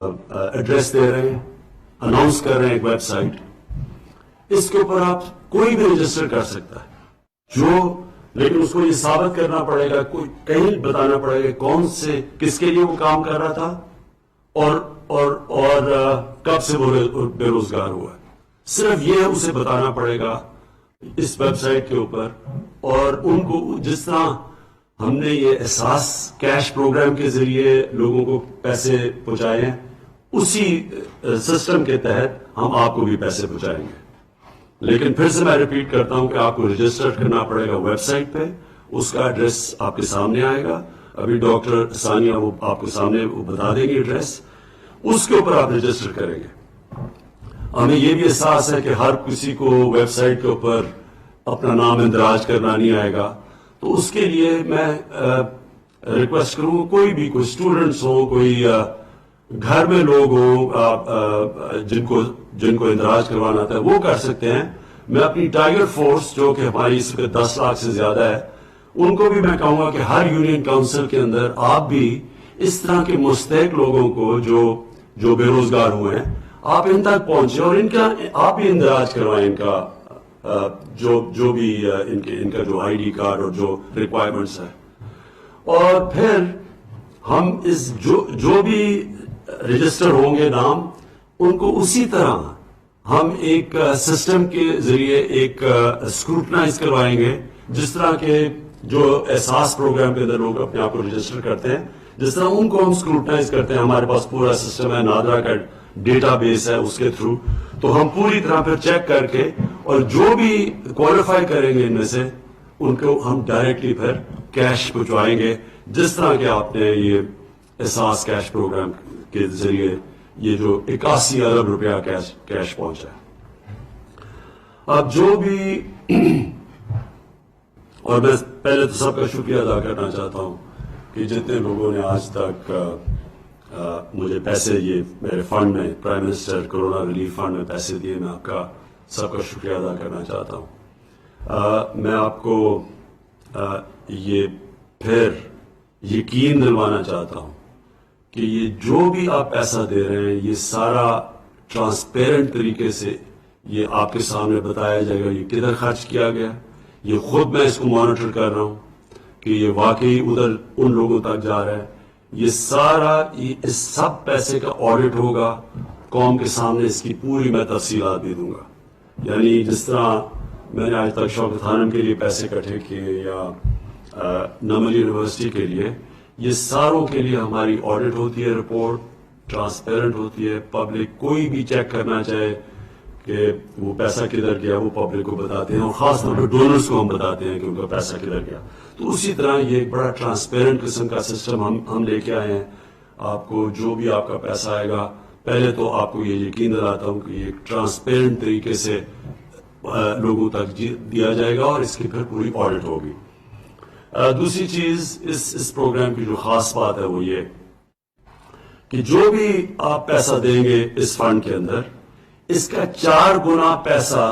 Address دے رہے ہیں، announce کر رہے ہیں ایک ویب سائٹ، اس کے اوپر آپ کوئی بھی رجسٹر کر سکتا ہے، لیکن اس کو یہ ثابت کرنا پڑے گا، کہیں بتانا پڑے گا کون سے کس کے لیے وہ کام کر رہا تھا اور کب سے وہ بے روزگار ہوا ہے. صرف یہ اسے بتانا پڑے گا اس ویب سائٹ کے اوپر. اور ان کو جس طرح ہم نے یہ احساس کیش پروگرام کے ذریعے لوگوں کو پیسے پہنچائے ہیں، اسی سسٹم کے تحت ہم آپ کو بھی پیسے پہنچائیں گے. لیکن پھر سے میں ریپیٹ کرتا ہوں کہ آپ کو رجسٹر کرنا پڑے گا ویب سائٹ پہ، اس کا ایڈریس آپ کے سامنے آئے گا. ابھی ڈاکٹر ثانیہ وہ آپ کو سامنے وہ بتا دیں گے ایڈریس، اس کے اوپر آپ رجسٹر کریں گے. ہمیں یہ بھی احساس ہے کہ ہر کسی کو ویب سائٹ کے اوپر اپنا نام اندراج کرنا نہیں آئے گا، تو اس کے لیے میں ریکویسٹ کروں، کوئی اسٹوڈنٹس ہوں، کوئی گھر میں لوگ ہوں جن کو اندراج کروانا تھا وہ کر سکتے ہیں. میں اپنی ٹائیگر فورس جو کہ ہماری اس وقت 10 لاکھ سے زیادہ ہے، ان کو بھی میں کہوں گا کہ ہر یونین کاؤنسل کے اندر آپ بھی اس طرح کے مستحق لوگوں کو جو بے روزگار ہوئے ہیں آپ ان تک پہنچے اور آپ بھی اندراج کروائیں ان کا جو بھی ان کا جو آئی ڈی کارڈ اور جو ریکوائرمنٹس ہے. اور پھر ہم جو بھی رجسٹر ہوں گے نام، ان کو اسی طرح ہم ایک سسٹم کے ذریعے ایک اسکروٹنائز کروائیں گے، جس طرح کے جو احساس پروگرام کے اندر لوگ اپنے آپ کو رجسٹر کرتے ہیں، جس طرح ان کو ہم اسکروٹنائز کرتے ہیں. ہمارے پاس پورا سسٹم ہے، نادرا کا ڈیٹا بیس ہے، اس کے تھرو تو ہم پوری طرح پھر چیک کر کے اور جو بھی کوالیفائی کریں گے ان میں سے ان کو ہم ڈائریکٹلی پھر کیش پہنچوائیں گے، جس طرح کہ آپ نے یہ احساس کیش پروگرام کے ذریعے یہ جو 81 ارب روپیہ کیش پہنچا ہے. اب جو بھی اور میں پہلے تو سب کا شکریہ ادا کرنا چاہتا ہوں کہ جتنے لوگوں نے آج تک مجھے پیسے یہ میرے فنڈ میں prime minister corona relief fund میں پیسے دیے، میں آپ کا سب کا شکریہ ادا کرنا چاہتا ہوں. میں آپ کو یہ پھر یقین دلوانا چاہتا ہوں کہ یہ جو بھی آپ پیسہ دے رہے ہیں یہ سارا ٹرانسپیرنٹ طریقے سے یہ آپ کے سامنے بتایا جائے گا، یہ کدھر خرچ کیا گیا. یہ خود میں اس کو مانیٹر کر رہا ہوں کہ یہ واقعی ادھر ان لوگوں تک جا رہا ہے. یہ سارا اس سب پیسے کا آڈٹ ہوگا، قوم کے سامنے اس کی پوری میں تفصیلات بھی دوں گا. یعنی جس طرح میں نے آج تک شوکت خانم کے لیے پیسے اکٹھے کیے یا نمل یونیورسٹی کے لیے، یہ ساروں کے لیے ہماری آڈٹ ہوتی ہے، رپورٹ ٹرانسپیرنٹ ہوتی ہے. پبلک کوئی بھی چیک کرنا چاہے کہ وہ پیسہ کدھر گیا وہ پبلک کو بتاتے ہیں، اور خاص طور پہ ڈونرز کو ہم بتاتے ہیں کہ ان کا پیسہ کدھر گیا. تو اسی طرح یہ ایک بڑا ٹرانسپیرنٹ قسم کا سسٹم ہم لے کے آئے ہیں. آپ کو جو بھی آپ کا پیسہ آئے گا، پہلے تو آپ کو یہ یقین دلاتا ہوں کہ یہ ایک ٹرانسپیرنٹ طریقے سے لوگوں تک دیا جائے گا اور اس کی پھر پوری آڈٹ ہوگی. دوسری چیز اس پروگرام کی جو خاص بات ہے وہ یہ کہ جو بھی آپ پیسہ دیں گے اس فنڈ کے اندر، اس کا 4 گنا پیسہ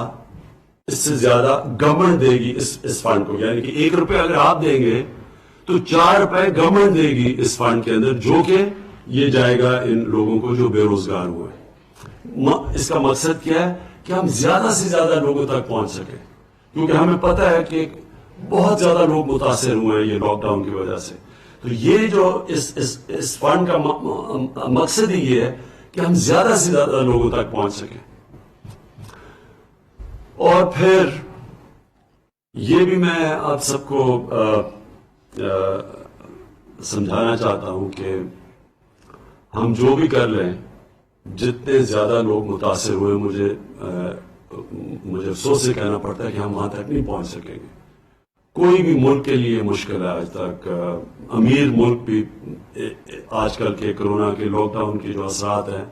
اس سے زیادہ گورنمنٹ دے گی اس فنڈ کو. یعنی کہ 1 روپے اگر آپ دیں گے تو 4 روپے گورنمنٹ دے گی اس فنڈ کے اندر، جو کہ یہ جائے گا ان لوگوں کو جو بے روزگار ہوئے. اس کا مقصد کیا ہے کہ ہم زیادہ سے زیادہ لوگوں تک پہنچ سکیں، کیونکہ ہمیں پتہ ہے کہ بہت زیادہ لوگ متاثر ہوئے ہیں یہ لاک ڈاؤن کی وجہ سے. تو یہ جو اس فنڈ کا مقصد ہی یہ ہے کہ ہم زیادہ سے زیادہ لوگوں تک پہنچ سکیں. اور پھر یہ بھی میں آپ سب کو سمجھانا چاہتا ہوں کہ ہم جو بھی کر لیں، جتنے زیادہ لوگ متاثر ہوئے، مجھے افسوس سے کہنا پڑتا ہے کہ ہم وہاں تک نہیں پہنچ سکیں گے. کوئی بھی ملک کے لیے مشکل ہے آج تک. امیر ملک بھی آج کل کے کرونا کے لاک ڈاؤن کے جو اثرات ہیں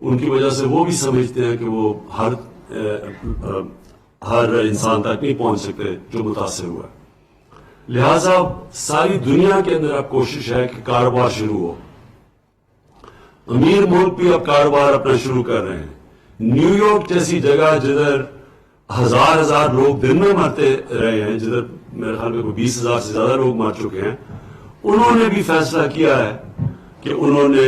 ان کی وجہ سے وہ بھی سمجھتے ہیں کہ وہ ہر انسان تک نہیں پہنچ سکتے جو متاثر ہوا ہے. لہذا ساری دنیا کے اندر اب کوشش ہے کہ کاروبار شروع ہو. امیر ملک بھی اب کاروبار اپنا شروع کر رہے ہیں. نیو یارک جیسی جگہ جدھر ہزار لوگ دن میں مرتے رہے ہیں، جدھر میرے خیال میں 20,000 سے زیادہ لوگ مر چکے ہیں، انہوں نے بھی فیصلہ کیا ہے کہ انہوں نے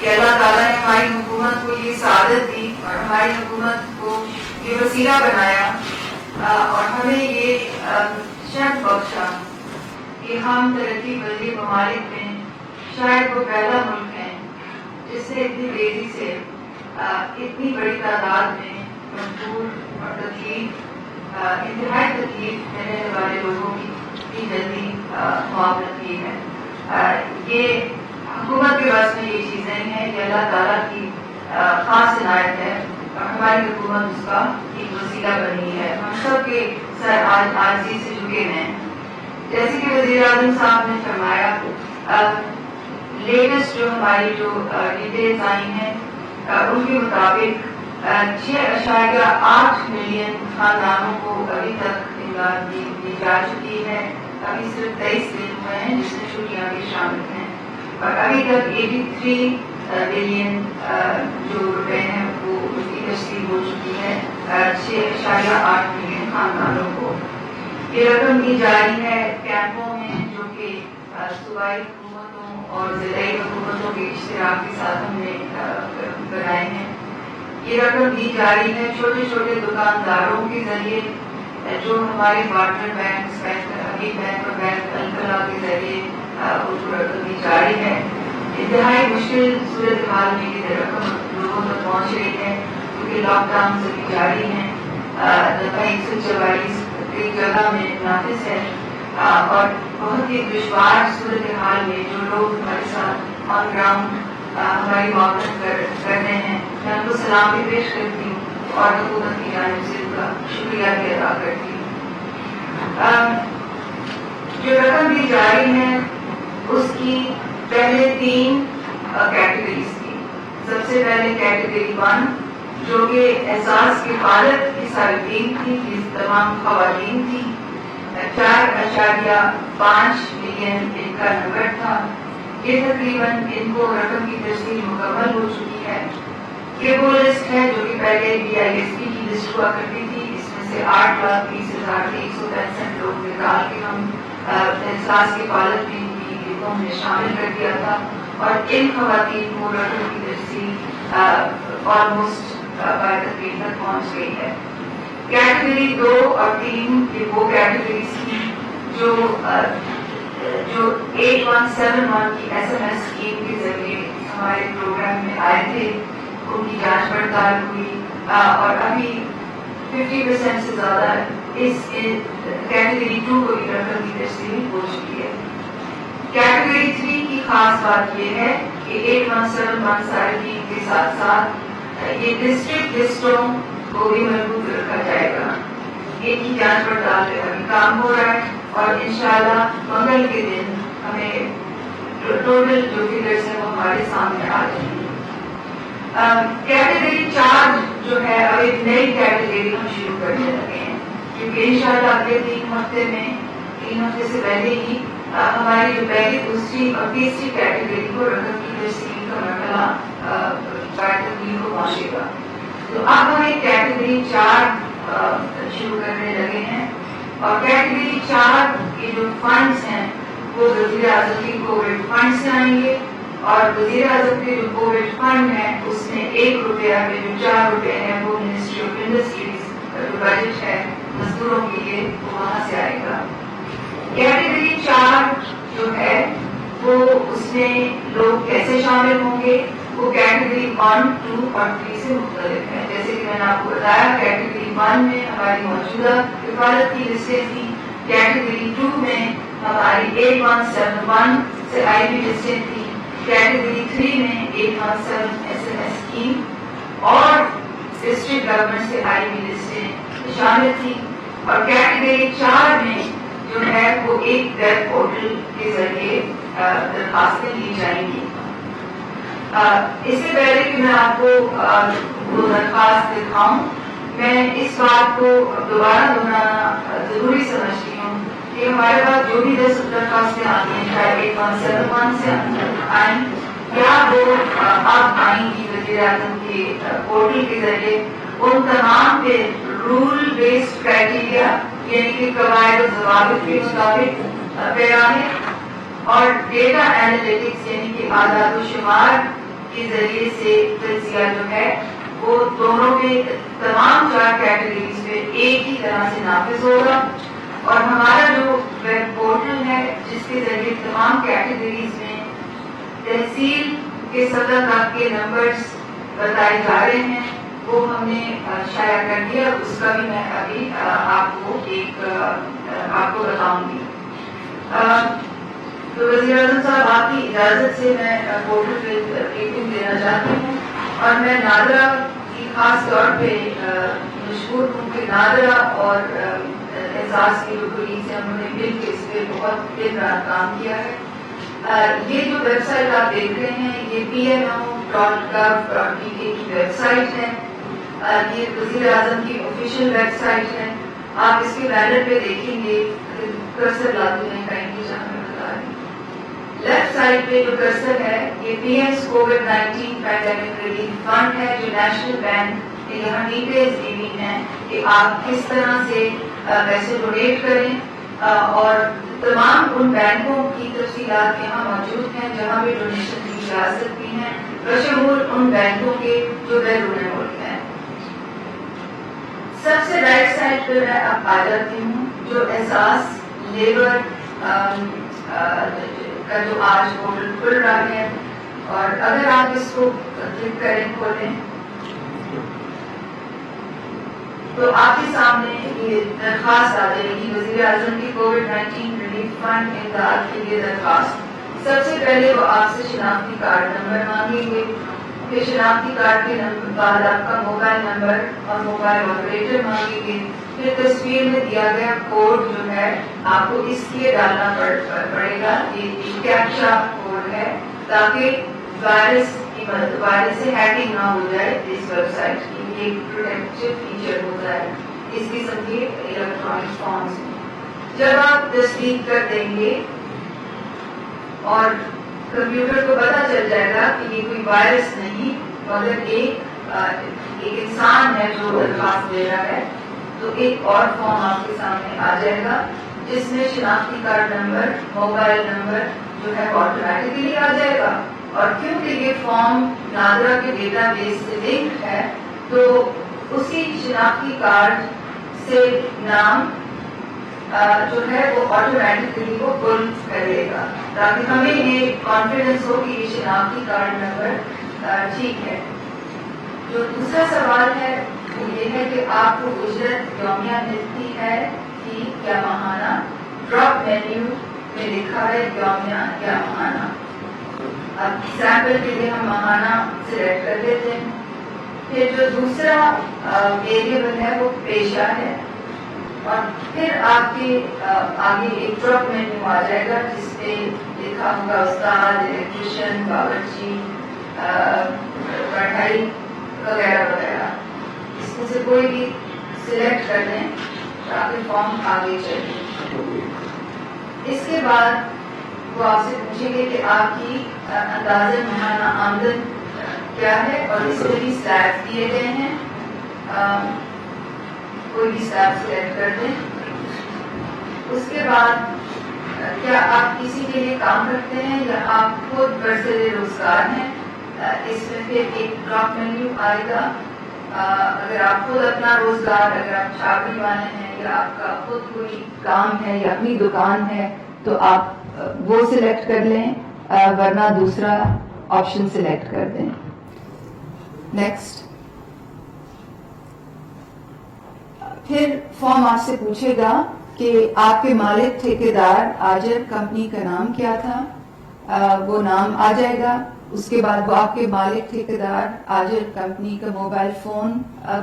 کہ اللہ تعالیٰ نے ہماری حکومت کو یہ سعادت دی اور ہماری حکومت کو یہ وسیلہ بنایا اور ہمیں یہ شرف بخشا کہ ہم ترقی پذیر ممالک میں شاید وہ پہلا ملک ہے جس سے اتنی تیزی سے اتنی بڑی تعداد میں مجبور اور انتہائی تکلیف دینے والے لوگوں کی اتنی جلدی معاونت کی ہے. یہ حکومت کے بس میں یہ چیزیں ہیں کہ اللہ تعالیٰ کی خاص عنایت ہے اور ہماری حکومت اس کا ایک وسیلہ بنی ہے. ہم سب کے سر آج عاجزی سے جھکے ہیں. جیسے کہ وزیر اعظم صاحب نے فرمایا لیٹسٹ جو ہماری جو ڈیٹیلز آئی ہیں ان کے مطابق 6.8 ملین خاندانوں کو ابھی تک امداد دی جا چکی ہے. ابھی صرف 23 دن ہوئے ہیں جس میں چھٹیاں بھی شامل ہیں اور ابھی تک 83 بلین جو روپے ہیں وہ اس کی تشکیل ہو چکی ہے 6.8 ملین خاندانوں کو. یہ رقم دی جا رہی ہے کیمپوں میں جو کہ صوبائی حکومتوں اور ضلعی حکومتوں کے اشتراک کے ساتھ ہم نے بنائے ہیں. یہ رقم دی جا رہی ہے چھوٹے چھوٹے دکانداروں کے ذریعے جو ہمارے پارٹنر بینک حبیب بینک اور بینک الکلا کے ذریعے ان کو رقم دی جا رہی ہے. انتہائی مشکل صورتحال میں یہ رقم لوگوں تک پہنچ رہی ہے کیونکہ لاک ڈاؤن سے بھی جاری ہیں. دفعہ 144 کئی جگہ میں نافذ ہے اور بہت ہی دشوار صورتحال میں جو لوگ ہمارے ساتھ آن گراؤنڈ ہماری معاونت کر رہے ہیں میں ان کو سلام بھی پیش کرتی ہوں اور حکومت کی جانب سے ان کا شکریہ بھی ادا کرتی ہوں. جو رقم دی جا رہی ہے اس کی پہلے 3 کیٹیگریز تھی. سب سے پہلے کیٹیگری 1 جو کہ احساس کفالت کی صارفین تھی جس تمام خواتین تھی 4.5 ملین ان کا نمبر تھا. یہ تقریباً ان کو رقم کی تشکیل مکمل ہو چکی ہے. یہ وہ لسٹ ہے جو کہ پہلے BISP کی لسٹ ہوا کرتی تھی. اس میں سے 8,20,165 لوگ نکال کے ہم احساس کفالت میں ہم نے شامل کر دیا تھا اور ان خواتین کو رقم کی تشکیل آلموسٹ تقریب تک پہنچ گئی ہے. کیٹیگری 2 اور 3 یہ وہ کیٹیگریز تھی جو 8171 کی SMS اسکیم کے ذریعے ہمارے پروگرام میں آئے تھے. ان کی جانچ پڑتال ہوئی اور ابھی 50% سے زیادہ اس کیٹیگری 2 کو بھی رقم کی تشکیل ہو چکی ہے. کیٹیگری 3 کی خاص بات یہ ہے کہ 8171 صارفین کے ساتھ ساتھ یہ ڈسٹرکٹ لسٹوں کو بھی محفوظ رکھا جائے گا. ان کی جانچ پڑتال پہ ابھی کام ہو رہا ہے اور انشاءاللہ منگل کے دن ہمیں ٹوٹل جو فگرز ہیں وہ ہمارے سامنے آ جائیں گے. کیٹیگری 4 جو ہے اب ایک نئی کیٹیگری ہم شروع کرنے لگے ہیں کیونکہ انشاءاللہ اگلے 3 ہفتے میں 3 ہفتے سے پہلے ہی ہماری جو پہلی دوسری اور تیسری کیٹیگری کو رقم کی تشکیل کا مرحلہ تکمیل کو پہنچے گا. تو اب ہم ایک کیٹیگری 4 شروع کرنے لگے ہیں اور کیٹیگری 4 کے جو فنڈز ہیں وہ وزیر اعظم کی کووڈ فنڈ سے آئیں گے اور وزیر اعظم کے جو کووڈ فنڈ ہے اس میں 1 روپیہ میں جو 4 روپے ہیں وہ منسٹری آف انڈسٹریز کا جو بجٹ ہے مزدوروں کے لیے وہ وہاں سے آئے گا. کیٹیگری 4 جو ہے وہ اس میں لوگ کیسے شامل ہوں گے وہ کیٹیگری 1, 2 اور 3 سے مختلف ہے. جیسے کہ میں نے آپ کو بتایا کیٹیگری 1 میں ہماری موجودہ کفالت کی لسٹیں تھیں. کیٹیگری 2 میں ہماری 8171 سے آئی بی لسٹیں تھیں. کیٹیگری 3 میں 817 SMS اسکیم اور ڈسٹرکٹ گورنمنٹ سے آئی بی لسٹیں شامل تھیں. اور کیٹیگری 4 میں جو ہے وہ ایک ویب پورٹل کے ذریعے درخواستیں لی جائیں گی. اس سے پہلے کہ میں آپ کو وہ درخواست دکھاؤں میں اس بات کو دوبارہ دہرانا ضروری سمجھتی ہوں کہ ہمارے پاس جو بھی 10 درخواستیں آتی ہیں چاہے 8171 سے آئیں یا وہ اب آئیں گی وزیر اعظم کے پورٹل کے ذریعے ان تمام پہ رول بیسڈ کرائٹیریا یعنی کہ قواعد و ضوابط کے مطابق پیرامیڈ اور ڈیٹا اینالیٹکس یعنی کہ اعداد و شمار کے ذریعے سے تجزیہ جو ہے وہ دونوں میں تمام 4 کیٹیگریز میں ایک ہی طرح سے نافذ ہوگا، اور ہمارا جو ویب پورٹل ہے جس کے ذریعے تمام کیٹیگریز میں تحصیل کے سطح تک کے نمبرز بتائے جا رہے ہیں وہ ہم نے شائع کر دیا، اس کا بھی میں ابھی آپ کو بتاؤں گی۔ تو وزیر اعظم صاحب آپ کی اجازت سے میں پورٹل پہ بریفنگ دینا چاہتی ہوں، اور میں نادرا کی خاص طور پہ مشہور ہوں کہ نادرا اور احساس کی جو پولیس ہے انہوں نے مل کے اس پہ بہت دن رات کام کیا ہے۔ یہ جو ویب سائٹ آپ دیکھ رہے ہیں یہ pmo.gov.pk کی ویب سائٹ ہے، یہ وزیر اعظم کی آفیشیل ویب سائٹ ہے۔ آپ اس کے بینر پہ دیکھیں گے، کرسر لاتے ہیں کہیں کی جہاں میں بتا رہی ہوں، لیفٹ سائڈ پہ جو کرسر ہے یہ پی ایم's COVID-19 پینڈیمک ریلیف فنڈ ہے جو نیشنل بینک کے یہاں ڈیٹیلز دی ہوئی ہیں کہ آپ کس طرح سے پیسے ڈونیٹ کریں، اور تمام ان بینکوں کی تفصیلات یہاں موجود ہیں جہاں بھی ڈونیشن دی جا سکتی ہیں، بشمول ان بینکوں کے جو بیرون ملک ہیں۔ سب سے رائٹ سائڈ پہ میں اب آ جاتی ہوں جو احساس لیبر کا جو آج پورٹل کھل رہا ہے، اور اگر آپ اس کو کلک کریں کھولیں تو آپ کے سامنے یہ درخواست آ جائے گی، وزیر اعظم کی COVID-19 ریلیف فنڈ امداد کے لیے درخواست۔ سب سے پہلے وہ آپ سے شناختی کارڈ نمبر مانگیں گے، پھر شناختی کارڈ کے بعد آپ کا موبائل نمبر اور موبائل آپریٹر مانگیں گے، پھر تصویر میں دیا گیا کوڈ جو ہے آپ کو اس لیے ڈالنا پڑے گا، یہ کیپچا کوڈ ہے تاکہ وائرس سے ہیکنگ نہ ہو جائے اس ویب سائٹ کی۔ ایک پروٹیکٹیو فیچر ہوتا ہے اس قسم کے الیکٹرانک فارمز میں۔ جب آپ تصدیق کر دیں گے اور کمپیوٹر کو پتا چل جائے گا کہ یہ کوئی وائرس نہیں مگر ایک انسان ہے جو درخواست دے رہا ہے، تو ایک اور فارم آپ کے سامنے آ جائے گا جس میں شناختی کارڈ نمبر، موبائل نمبر جو ہے آٹومیٹکلی آ جائے گا، اور کیونکہ یہ فارم نادرا کے ڈیٹا بیس سے لنک ہے تو اسی شناختی کارڈ سے نام جو ہے وہ آٹومیٹکلی وہ پل کر لے گا تاکہ ہمیں یہ کانفیڈنس ہو کہ یہ شناختی کارڈ نمبر ٹھیک ہے۔ جو دوسرا سوال ہے وہ یہ ہے کہ آپ کو اجرت یومیہ ملتی ہے کہ کیا ماہانہ؟ ڈراپ مینیو میں لکھا ہے یومیہ یا ماہانہ۔ اب ایگزامپل کے لیے ہم ماہانہ سلیکٹ کر لیتے ہیں، پھر جو دوسرا ویریبل ہے وہ پیشہ ہے، اور پھر آپ کے آگے ایک ڈراپ مینیو آ جائے گا جس پہ لکھا ہوگا استاد، الیکٹریشین، باورچی، پڑھائی وغیرہ وغیرہ۔ اس میں سے کوئی بھی سلیکٹ کر لیں تاکہ فارم آگے چلے۔ اس کے بعد وہ آپ سے پوچھیں گے کہ آپ کی اندازہ ماہانہ آمدن کیا ہے، اور اس میں بھی سلیب دیے گئے ہیں، کوئی بھی سلیب سلیکٹ کر دیں۔ اس کے بعد کیا آپ کسی کے لیے کام کرتے ہیں یا آپ خود برسر روزگار ہیں، اس میں پھر ایک ڈراپ مینیو آئے گا۔ اگر آپ خود اپنا روزگار، اگر آپ چھاپنے والے ہیں یا آپ کا خود کوئی کام ہے یا اپنی دکان ہے تو آپ وہ سلیکٹ کر لیں، ورنہ دوسرا آپشن سلیکٹ کر دیں۔ نیکسٹ۔ پھر فارم آپ سے پوچھے گا کہ آپ کے مالک ٹھیکیدار آجر کمپنی کا نام کیا تھا، وہ نام آ جائے گا۔ اس کے بعد وہ آپ کے مالک ٹھیکیدار آجر کمپنی کا موبائل فون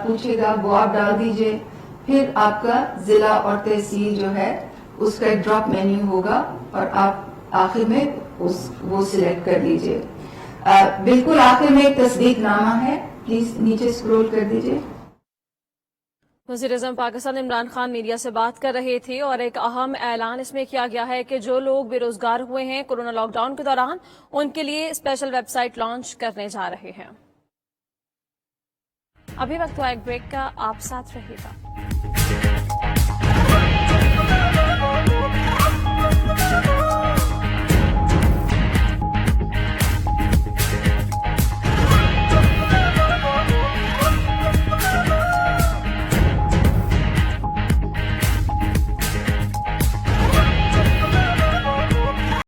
پوچھے گا، وہ آپ ڈال دیجئے۔ پھر آپ کا ضلع اور تحصیل جو ہے اس کا ایک ڈراپ مینیو ہوگا اور آپ آخر میں وہ سلیکٹ کر لیجئے۔ بالکل آخر میں ایک تصدیق نامہ ہے، پلیز نیچے اسکرول کر دیجئے۔ وزیر اعظم پاکستان عمران خان میڈیا سے بات کر رہے تھے، اور ایک اہم اعلان اس میں کیا گیا ہے کہ جو لوگ بے روزگار ہوئے ہیں کورونا لاک ڈاؤن کے دوران، ان کے لیے اسپیشل ویب سائٹ لانچ کرنے جا رہے ہیں۔ ابھی وقت ہوا ایک بریک کا، آپ ساتھ رہیے گا۔